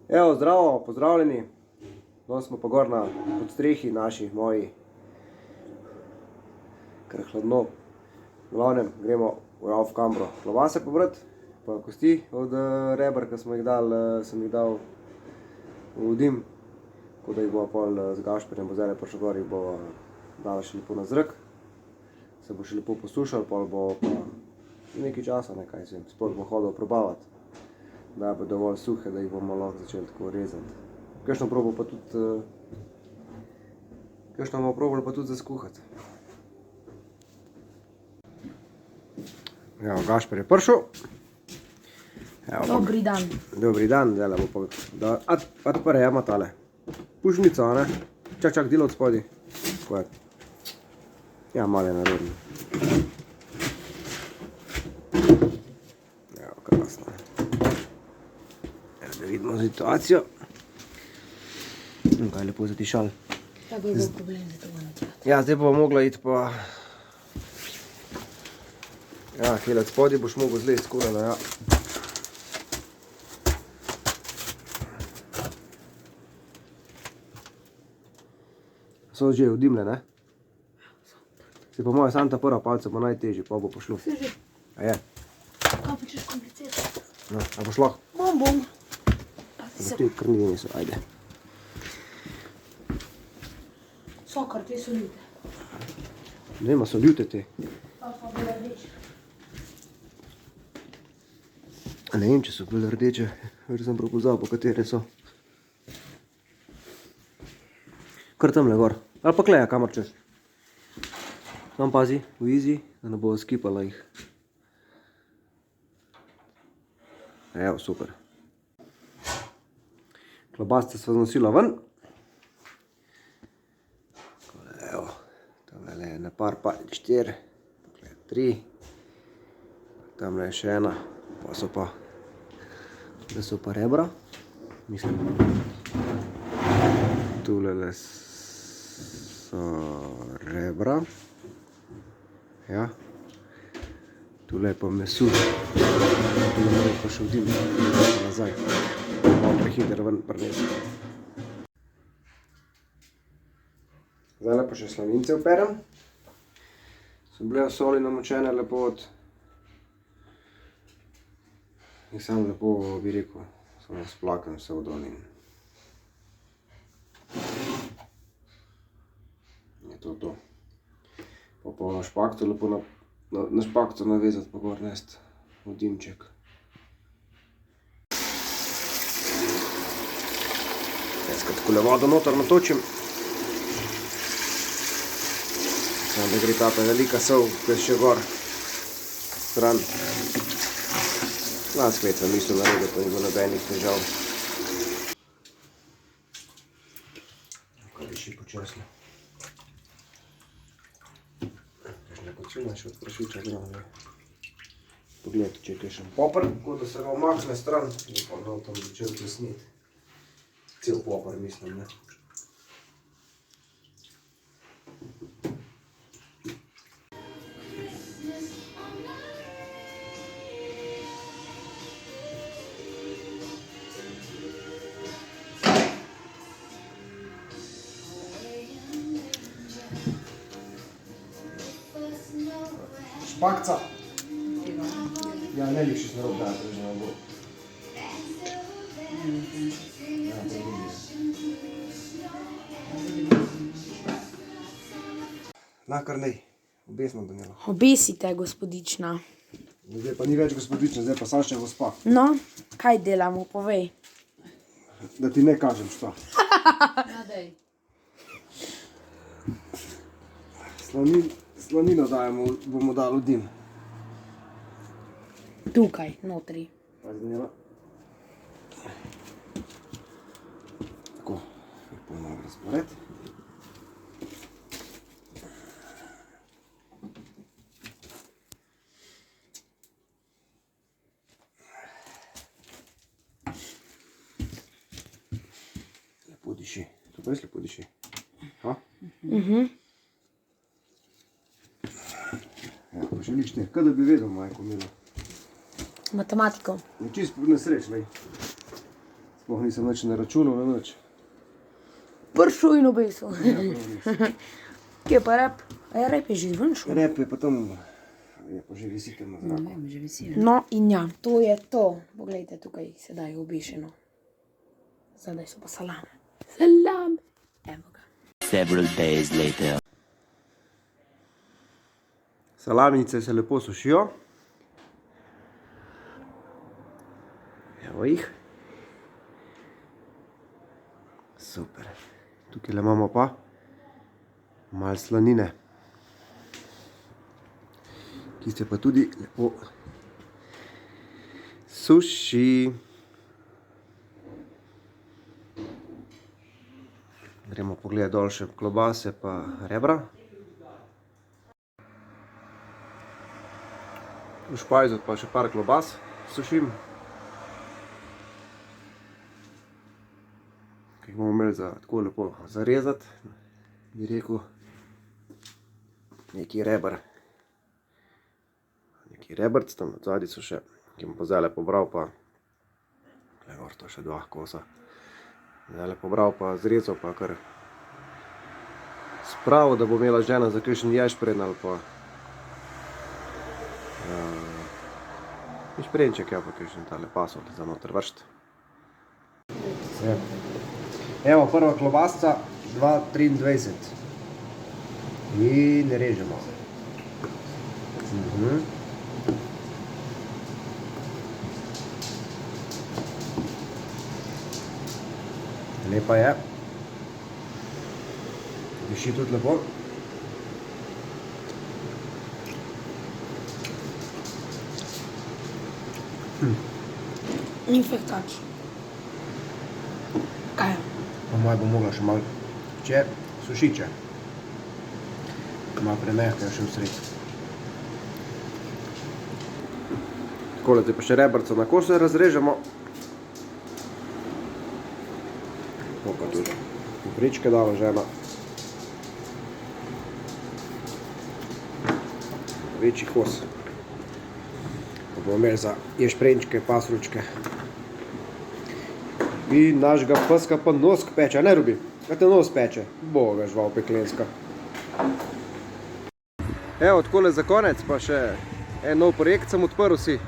Evo, zdravo, pozdravljeni. No, smo pa gor na podstrehi naši, moji. Ker hladno. V glavnem, gremo v kambro klobase pobrati, pa kosti od reber, ki smo jih dali, sem jih dal v dim. Tako da jih bo pol z Gašperjem, bo zdaj prišel gor, jih bo dala še lepo na zrak. Se bo še lepo posušal, pol bo pa nekaj časa, nekaj se sploh bo hodil probavati. Da bo dovolj suhe, da jih bomo lahko začeli tako rezati. Kakšno bomo probali pa tudi zaskuhati. Evo, Gašper je prišel. Dobri dan. Dobri dan, zdaj bo pa, da odprejemo tale pušnico, ne? Čak, delo od spodaj. Ja, malo je narodno. Evo, krasno. Evo, da vidimo situacijo. Kaj lepo zatišal. Tako je bil problem, da to bomo tjati. Ja, zdaj bomo mogla iti pa... Ja, kjele od spodaj boš mogel zlezti skoraj, ja. So že vdimle, ne? Se po moje sam ta prva palca bo najtežji, pa bo pošlo. Vse že. A je? Kaj pa češ komplicirati? No, a boš lahko? Bom. Ti krnili niso, ajde. Sokar, te so ljute. Nema, so ljute te. Pa bolj rdeče. Ne vem, če so bolj rdeče, ver sem prav pozabil, katere so. Kar tamle gor. Ali pa kleja, kamor češ. Tam pazi, v izi, da ne bo skipala jih. Evo, super. Klobasce sva znosila ven. Evo, tamle je na par palic 4, tukaj 3. Tamle je še ena, pa so pa, da so pa rebra. Mislim, tulele so rebra. Ja. Tule je pa meso. Tule moram pa še vdim, pa nazaj. Malo prehiter ven prnesi. Zdaj pa še slanince operem. So bile v soli namočene lepo od... In sam lepo bi rekel, samo splakam se v dolin. Je to. Pa na špakto lepo na špakto navezati, pa gor nesti v dimček. Jaz kad takole vodo noter natočim. Samo da gre ta velika sol, ki je še gor stran. Lansko leto nisem naredil, pa ni bilo nobenih težav. Kaj še počasno. Kakšna kocina še od prašiča zraven. Pogledajte, če je kakšen popr, tako da se ga omakne stran, in pa ga tam začel plesniti. Cel popr, mislim, ne. Špakca. Ja, ne lišiš na rok dati, že ne bo. Ja, to vidim. Na, kar nej. Obesno bo njela. Obesite, gospodična. Zdaj pa ni več gospodična, zdaj pa Saša gospa. No, kaj delamo, povej. Da ti ne kažem šta. Nadej. Slanino dajemo, bomo dali v dim. Tukaj, notri. Pazi, Daniela. Tako, lepo malo razpored. Lepo diši. To pa res lepo diši. Ha? Ja, pa še nič ne. Kaj da bi vedel, majko milo. Matematiko. Čist nesreč, lej. Sploh nisem nič na računu, na nič. Pršel in obesil. Kje je pa rep? A je rep je že ven šel? Rep je pa tam, je pa že visi tam na zraku. Ne vem, že visi. No in ja, to je to. Poglejte, tukaj sedaj je obešeno. Zadaj so pa salame. Salame. Evo ga. Several days later. Salamice se lepo sušijo. Evo jih. Super. Tukaj imamo pa malo slanine, ki se pa tudi lepo suši. Gremo pogledati dol še klobase pa rebra. V špajzu pa še par klobas sušim, ki jih bomo imeli za tako lepo zarezati, bi rekel, neki reber. Neki rebrc, tam od zadaj so še, ki bom pa zdaj pobral pa, glej gor, to še 2 kosa. Zdaj pobral pa zrezal pa kar spravil, da bo imela žena za kakšen ješprenj ali pa ješprenjček, ja pa kakšen tale pasol za noter vršt. Evo, prva klobasca 2,23 in režemo. Lepa je. Diši tudi lepo. Ni fehtač. Kaj je? Po moje bo mogla še malo sušiče. Malo premehka še v sred. Takole, zdaj pa še rebrca na kose razrežemo. To pa tudi popričke dala žena. Večji kos. Pa bomo imeli za ješprenjčke, pasručke. In našega peska pa nosk peče, ne Rubi? Kaj te nos peče? Boga žval peklenska. Evo, takole za konec pa še en nov projekt sem odprl si.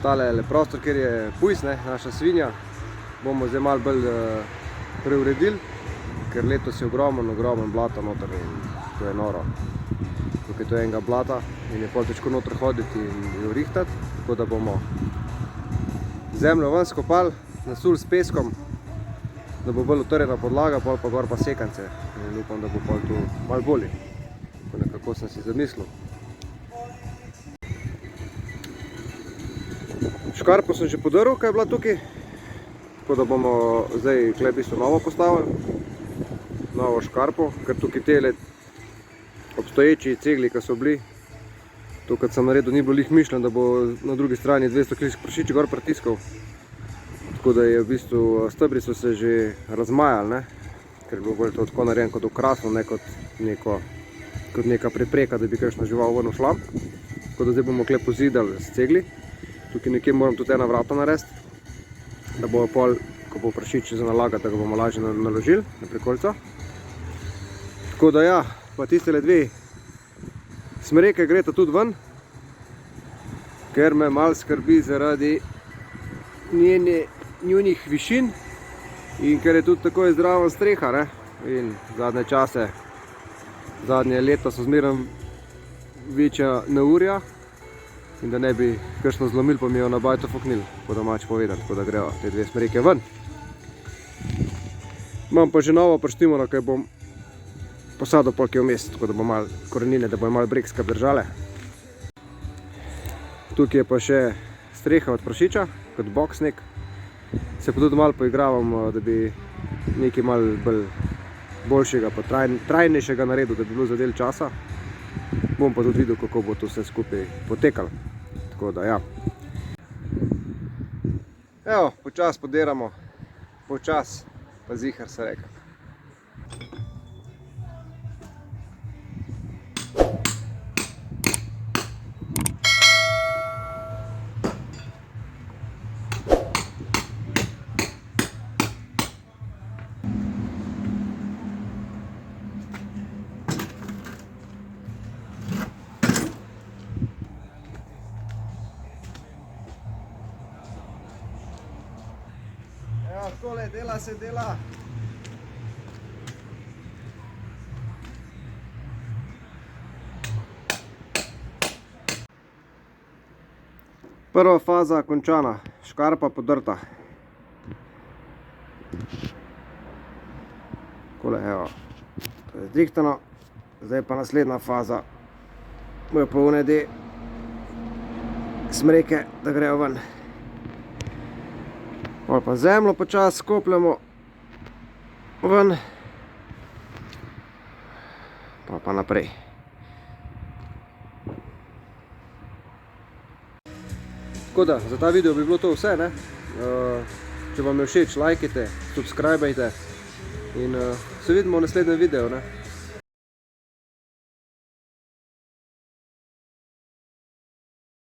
Tale prostor, kjer je pujs, naša svinja, bomo zdaj malo bolj preuredili, ker letos je ogromen blata noter in to je noro. Tukaj to je enega blata in je pol težko noter hoditi in jo rihtati, tako da bomo zemljo ven skopali, nasuli s peskom, da bo bolj utrjena podlaga, pol pa gor pa sekance in upam, da bo pol tu malo bolje, nekako sem si zamislil. Škarpo sem že podrl, kaj je bila tukaj, tako da bomo zdaj tukaj v bistvu novo postavili, novo škarpo, ker tukaj tele obstoječi cegli, ki so bili, to, kad sem naredil, ni bilo lih mišljen, da bo na drugi strani 200 klišk pršič gor pritiskal, tako da je v bistvu stebri so se že razmajali, ker je bilo bolj to tako narejen kot okrasno, ne kot neka prepreka, da bi kakšna žival ven šla, tako da zdaj bomo tukaj pozidali s cegli. Tukaj nekje moram tudi ena vrata narediti, da bo pol, ko bo pršič za nalagati, da ga bomo lažje naložili na prikolico. Tako da ja, pa tistele 2 smreke greta tudi ven, ker me malo skrbi zaradi njunih višin in ker je tudi tako zdrava streha, in zadnje čase, zadnje leta so zmeraj večja neurja, in da ne bi kakšno zlomil, pa mi jo na bajto fuknil, po domač povedan, tako da grejo te 2 smreke ven. Imam pa že novo prštimano, kaj bom posadil polke vmes, tako da bo malo korenine, da bo malo brekska držale. Tukaj je pa še streha od pršiča, kot boks nek. Se pa tudi malo poigravam, da bi nekaj malo boljšega, pa trajnejšega naredil, da bi bilo za del časa. Bom pa tudi videl, kako bo to vse skupaj potekalo. Tako da, ja. Evo, počas podiramo, počas pa zihar se reka. Ja, takole, dela se, dela. Prva faza končana, škarpa podrta. Takole, evo, to je zdihtano. Zdaj pa naslednja faza. Bojo pa unedi smreke, da grejo ven. Pol pa zemljo počas skopljamo ven. Pa naprej. Tako da, za ta video bi bilo to vse, ne? Če vam je všeč, lajkajte, subscribajte in se vidimo v naslednjem videu, ne?